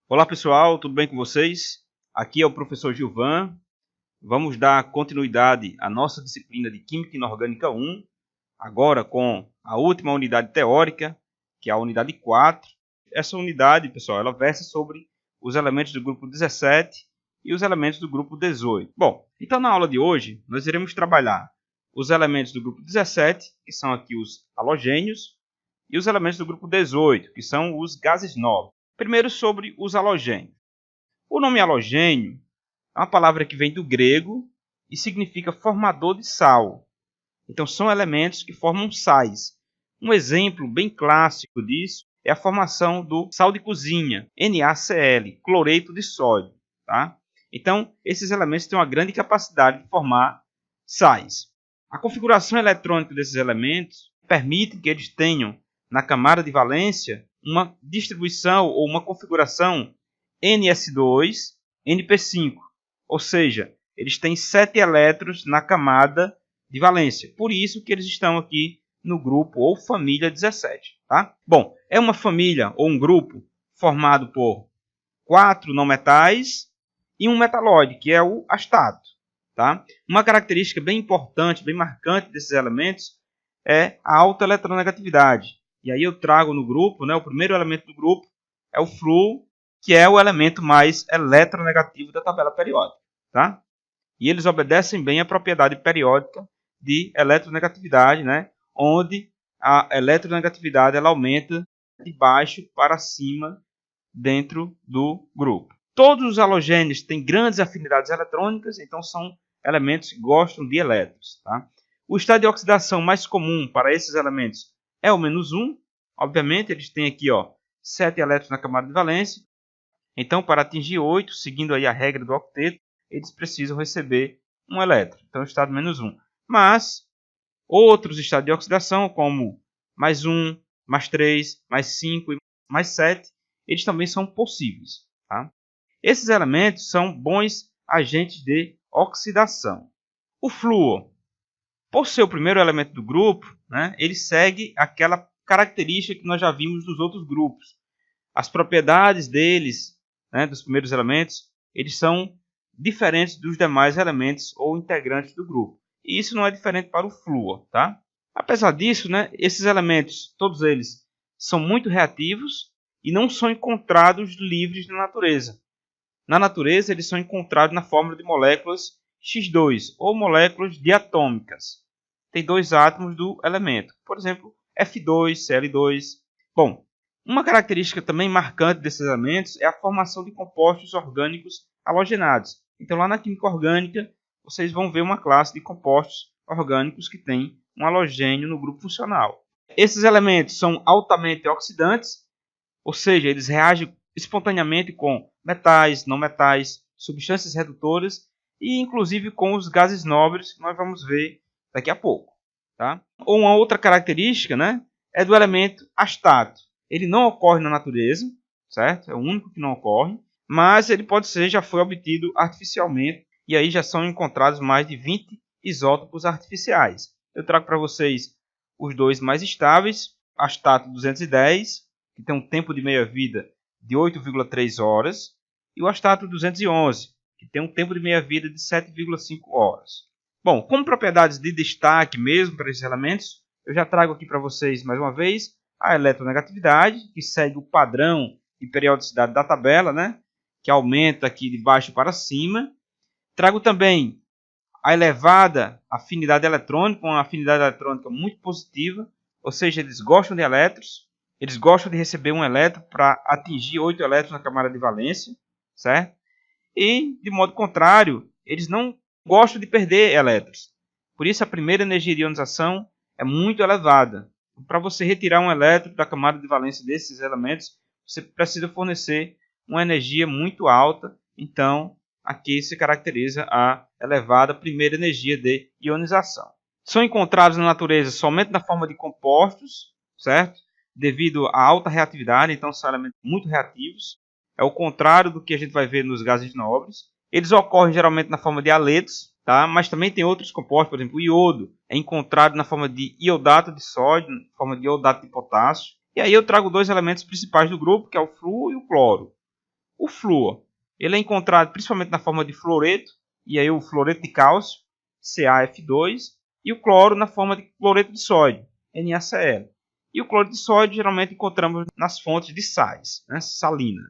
Olá pessoal, tudo bem com vocês? Aqui é o professor Gilvan. Vamos dar continuidade à nossa disciplina de Química Inorgânica 1, agora com a última unidade teórica, que é a unidade 4. Essa unidade, pessoal, ela versa sobre os elementos do grupo 17 e os elementos do grupo 18. Bom, então na aula de hoje nós iremos trabalhar os elementos do grupo 17, que são aqui os halogênios, e os elementos do grupo 18, que são os gases nobres. Primeiro sobre os halogênios. O nome halogênio é uma palavra que vem do grego e significa formador de sal. Então são elementos que formam sais. Um exemplo bem clássico disso é a formação do sal de cozinha, NaCl, cloreto de sódio. Tá? Então esses elementos têm uma grande capacidade de formar sais. A configuração eletrônica desses elementos permite que eles tenham na camada de valência uma distribuição ou uma configuração Ns2, Np5, ou seja, eles têm 7 elétrons na camada de valência. Por isso que eles estão aqui no grupo ou família 17. Tá? Bom, é uma família ou um grupo formado por 4 não metais e um metalóide, que é o astato. Tá? Uma característica bem importante, bem marcante desses elementos é a alta eletronegatividade. E aí eu trago no grupo, o primeiro elemento do grupo é o flúor, que é o elemento mais eletronegativo da tabela periódica. Tá? E eles obedecem bem à propriedade periódica de eletronegatividade, onde a eletronegatividade ela aumenta de baixo para cima dentro do grupo. Todos os halogênios têm grandes afinidades eletrônicas, então são elementos que gostam de elétrons. Tá? O estado de oxidação mais comum para esses elementos é o -1. Obviamente, eles têm aqui 7 elétrons na camada de valência. Então, para atingir 8, seguindo aí a regra do octeto, eles precisam receber um elétron. Então, o estado -1. Mas, outros estados de oxidação, como +1, +3, +5 e +7, eles também são possíveis. Tá? Esses elementos são bons agentes de oxidação. O flúor, por ser o primeiro elemento do grupo, ele segue aquela característica que nós já vimos dos outros grupos. As propriedades deles, dos primeiros elementos, eles são diferentes dos demais elementos ou integrantes do grupo. E isso não é diferente para o flúor. Tá? Apesar disso, esses elementos, todos eles, são muito reativos e não são encontrados livres na natureza. Na natureza, eles são encontrados na forma de moléculas X2, ou moléculas diatômicas. Tem 2 átomos do elemento. Por exemplo, F2, Cl2. Bom, uma característica também marcante desses elementos é a formação de compostos orgânicos halogenados. Então, lá na química orgânica, vocês vão ver uma classe de compostos orgânicos que tem um halogênio no grupo funcional. Esses elementos são altamente oxidantes, ou seja, eles reagem espontaneamente com metais, não metais, substâncias redutoras e inclusive com os gases nobres que nós vamos ver daqui a pouco. Tá? Uma outra característica é do elemento astato. Ele não ocorre na natureza, certo? É o único que não ocorre, mas ele pode ser, já foi obtido artificialmente e aí já são encontrados mais de 20 isótopos artificiais. Eu trago para vocês os dois mais estáveis, astato 210, que tem um tempo de meia-vida de 8,3 horas, e o astato 211, que tem um tempo de meia-vida de 7,5 horas. Bom, como propriedades de destaque mesmo para esses elementos, eu já trago aqui para vocês mais uma vez a eletronegatividade, que segue o padrão de periodicidade da tabela, que aumenta aqui de baixo para cima. Trago também a elevada afinidade eletrônica, uma afinidade eletrônica muito positiva, ou seja, eles gostam de elétrons. Eles gostam de receber um elétron para atingir 8 elétrons na camada de valência, certo? E, de modo contrário, eles não gostam de perder elétrons. Por isso, a primeira energia de ionização é muito elevada. Para você retirar um elétron da camada de valência desses elementos, você precisa fornecer uma energia muito alta. Então, aqui se caracteriza a elevada primeira energia de ionização. São encontrados na natureza somente na forma de compostos, certo? Devido à alta reatividade, então são elementos muito reativos. É o contrário do que a gente vai ver nos gases nobres. Eles ocorrem geralmente na forma de haletos, tá? Mas também tem outros compostos, por exemplo, o iodo é encontrado na forma de iodato de sódio, na forma de iodato de potássio. E aí eu trago 2 elementos principais do grupo, que é o flúor e o cloro. O flúor, ele é encontrado principalmente na forma de fluoreto, e aí o fluoreto de cálcio, CaF2, e o cloro na forma de cloreto de sódio, NaCl. E o cloro de sódio geralmente encontramos nas fontes de sais, né, salina,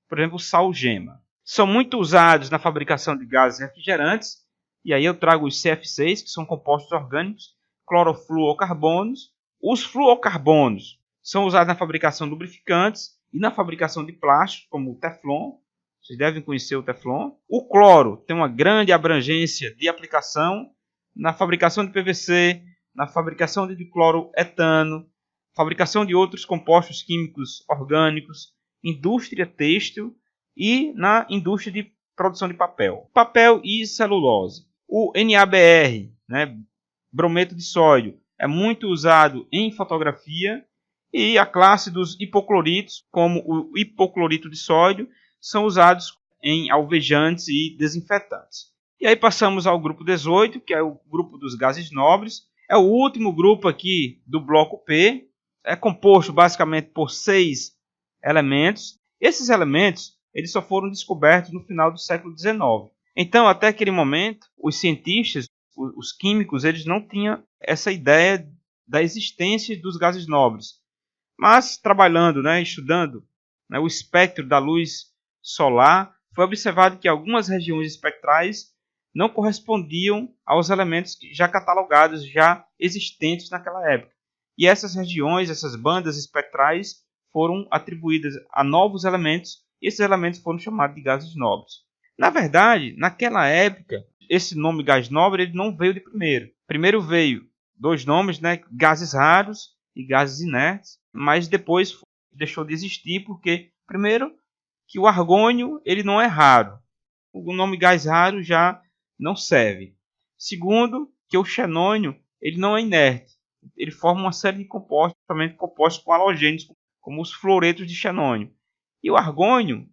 por exemplo, o sal gema. São muito usados na fabricação de gases refrigerantes, e aí eu trago os CF6, que são compostos orgânicos, clorofluorcarbonos. Os fluorcarbonos são usados na fabricação de lubrificantes e na fabricação de plásticos, como o Teflon. Vocês devem conhecer o Teflon. O cloro tem uma grande abrangência de aplicação na fabricação de PVC, na fabricação de dicloroetano, fabricação de outros compostos químicos orgânicos, indústria têxtil e na indústria de produção de papel. Papel e celulose. O NaBr, né, brometo de sódio, é muito usado em fotografia, e a classe dos hipocloritos, como o hipoclorito de sódio, são usados em alvejantes e desinfetantes. E aí passamos ao grupo 18, que é o grupo dos gases nobres. É o último grupo aqui do bloco P. É composto basicamente por 6 elementos. Esses elementos eles só foram descobertos no final do século XIX. Então, até aquele momento, os cientistas, os químicos, eles não tinham essa ideia da existência dos gases nobres. Mas, trabalhando, estudando o espectro da luz solar, foi observado que algumas regiões espectrais não correspondiam aos elementos já catalogados, já existentes naquela época. E essas regiões, essas bandas espectrais, foram atribuídas a novos elementos, e esses elementos foram chamados de gases nobres. Na verdade, naquela época, esse nome gás nobre ele não veio de primeiro. Primeiro veio 2 nomes, gases raros e gases inertes, mas depois deixou de existir porque, primeiro, que o argônio ele não é raro. O nome gás raro já não serve. Segundo, que o xenônio ele não é inerte. Ele forma uma série de compostos, principalmente compostos com halogênios, como os fluoretos de xenônio. E o argônio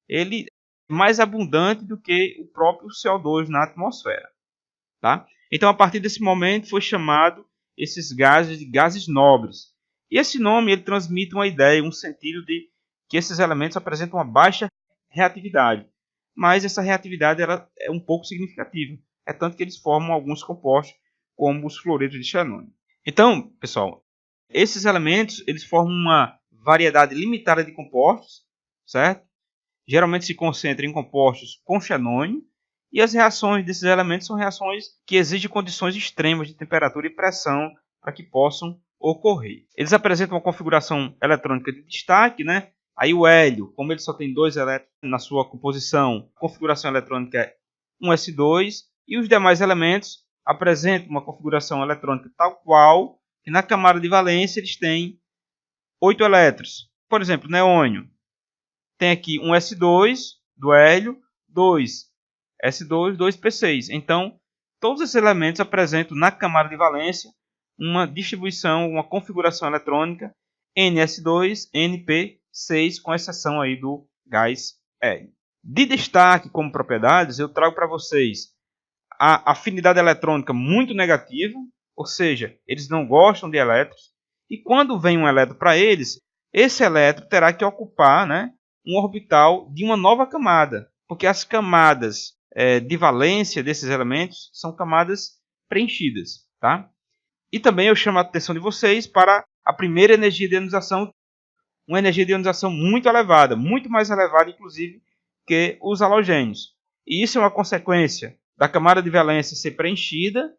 ele é mais abundante do que o próprio CO2 na atmosfera. Tá? Então, a partir desse momento, foi chamado esses gases de gases nobres. E esse nome ele transmite uma ideia, um sentido de que esses elementos apresentam uma baixa reatividade. Mas essa reatividade ela é um pouco significativa. É tanto que eles formam alguns compostos, como os fluoretos de xenônio. Então, pessoal, esses elementos eles formam uma variedade limitada de compostos, certo? Geralmente se concentram em compostos com xenônio, e as reações desses elementos são reações que exigem condições extremas de temperatura e pressão para que possam ocorrer. Eles apresentam uma configuração eletrônica de destaque, Aí o hélio, como ele só tem 2 elétrons na sua composição, a configuração eletrônica é 1s2, e os demais elementos apresentam uma configuração eletrônica tal qual que na camada de valência eles têm 8 elétrons. Por exemplo, neônio tem aqui 1s2 do hélio, 2s2, 2p6. Então, todos esses elementos apresentam na camada de valência uma distribuição, uma configuração eletrônica ns2, np6, com exceção aí do gás hélio. De destaque como propriedades, eu trago para vocês a afinidade eletrônica muito negativa, ou seja, eles não gostam de elétrons, e quando vem um elétron para eles, esse elétron terá que ocupar um orbital de uma nova camada, porque as camadas de valência desses elementos são camadas preenchidas. Tá? E também eu chamo a atenção de vocês para a primeira energia de ionização, uma energia de ionização muito elevada, muito mais elevada, inclusive, que os halogênios. E isso é uma consequência da camada de valência ser preenchida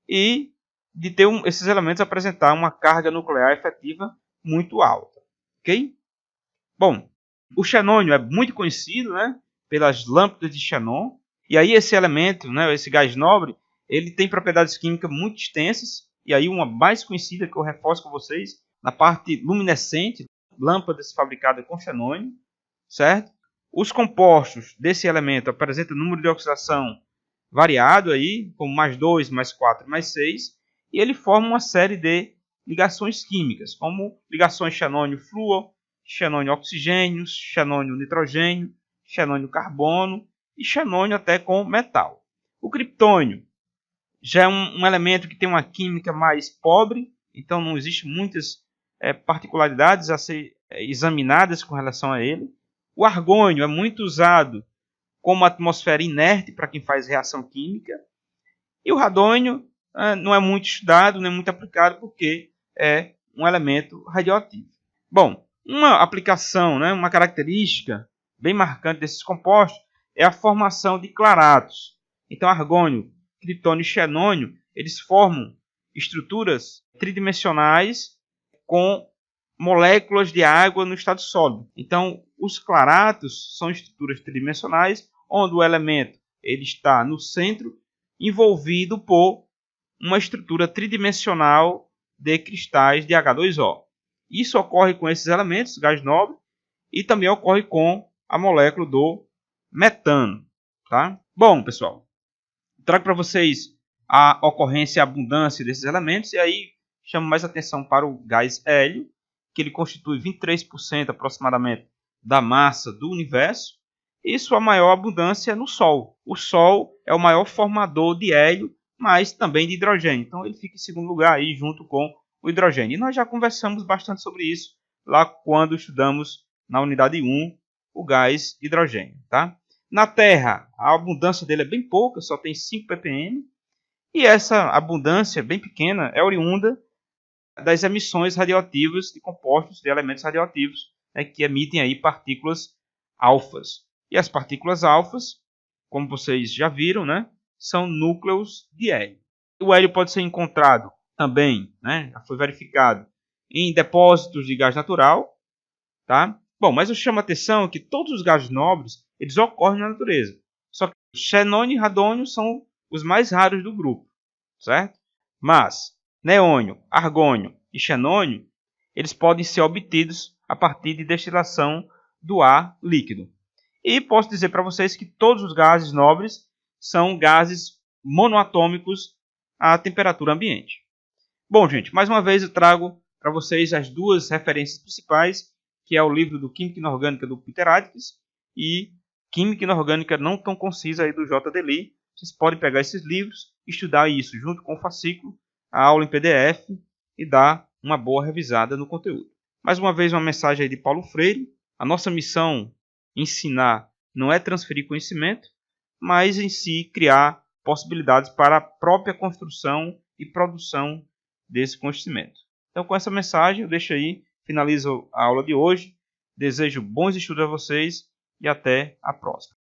e de ter esses elementos apresentar uma carga nuclear efetiva muito alta. Ok? Bom, o xenônio é muito conhecido pelas lâmpadas de xenon. E aí esse elemento, esse gás nobre, ele tem propriedades químicas muito extensas. E aí uma mais conhecida que eu reforço com vocês, na parte luminescente, lâmpadas fabricadas com xenônio, certo? Os compostos desse elemento apresentam número de oxidação variado aí, como +2, +4, +6, e ele forma uma série de ligações químicas, como ligações xenônio-flúor, xenônio-oxigênio, xenônio-nitrogênio, xenônio-carbono e xenônio até com metal. O criptônio já é um elemento que tem uma química mais pobre, então não existem muitas particularidades a ser examinadas com relação a ele. O argônio é muito usado como atmosfera inerte para quem faz reação química. E o radônio não é muito estudado, nem muito aplicado, porque é um elemento radioativo. Bom, uma aplicação, uma característica bem marcante desses compostos é a formação de claratos. Então, argônio, criptônio e xenônio, eles formam estruturas tridimensionais com moléculas de água no estado sólido. Então, os claratos são estruturas tridimensionais, onde o elemento ele está no centro, envolvido por uma estrutura tridimensional de cristais de H2O. Isso ocorre com esses elementos, gás nobre, e também ocorre com a molécula do metano. Tá? Bom, pessoal, trago para vocês a ocorrência e a abundância desses elementos, e aí chamo mais atenção para o gás hélio, que ele constitui 23% aproximadamente da massa do universo, e sua maior abundância é no Sol. O Sol é o maior formador de hélio, mas também de hidrogênio. Então ele fica em segundo lugar aí junto com o hidrogênio. E nós já conversamos bastante sobre isso lá quando estudamos na unidade 1 o gás hidrogênio. Tá? Na Terra, a abundância dele é bem pouca, só tem 5 ppm. E essa abundância bem pequena é oriunda das emissões radioativas de compostos de elementos radioativos, que emitem aí partículas alfas. E as partículas alfas, como vocês já viram, são núcleos de hélio. O hélio pode ser encontrado também, já foi verificado, em depósitos de gás natural. Tá? Bom, mas eu chamo a atenção que todos os gases nobres eles ocorrem na natureza. Só que xenônio e radônio são os mais raros do grupo, certo? Mas neônio, argônio e xenônio eles podem ser obtidos a partir de destilação do ar líquido. E posso dizer para vocês que todos os gases nobres são gases monoatômicos à temperatura ambiente. Bom, gente, mais uma vez eu trago para vocês as duas referências principais, que é o livro do Química Inorgânica do Peter Atkins e Química Inorgânica Não Tão Concisa aí do J.D. Lee. Vocês podem pegar esses livros, estudar isso junto com o fascículo, a aula em PDF e dar uma boa revisada no conteúdo. Mais uma vez uma mensagem aí de Paulo Freire. A nossa missão ensinar não é transferir conhecimento, mas em si criar possibilidades para a própria construção e produção desse conhecimento. Então com essa mensagem eu deixo aí, finalizo a aula de hoje. Desejo bons estudos a vocês e até a próxima.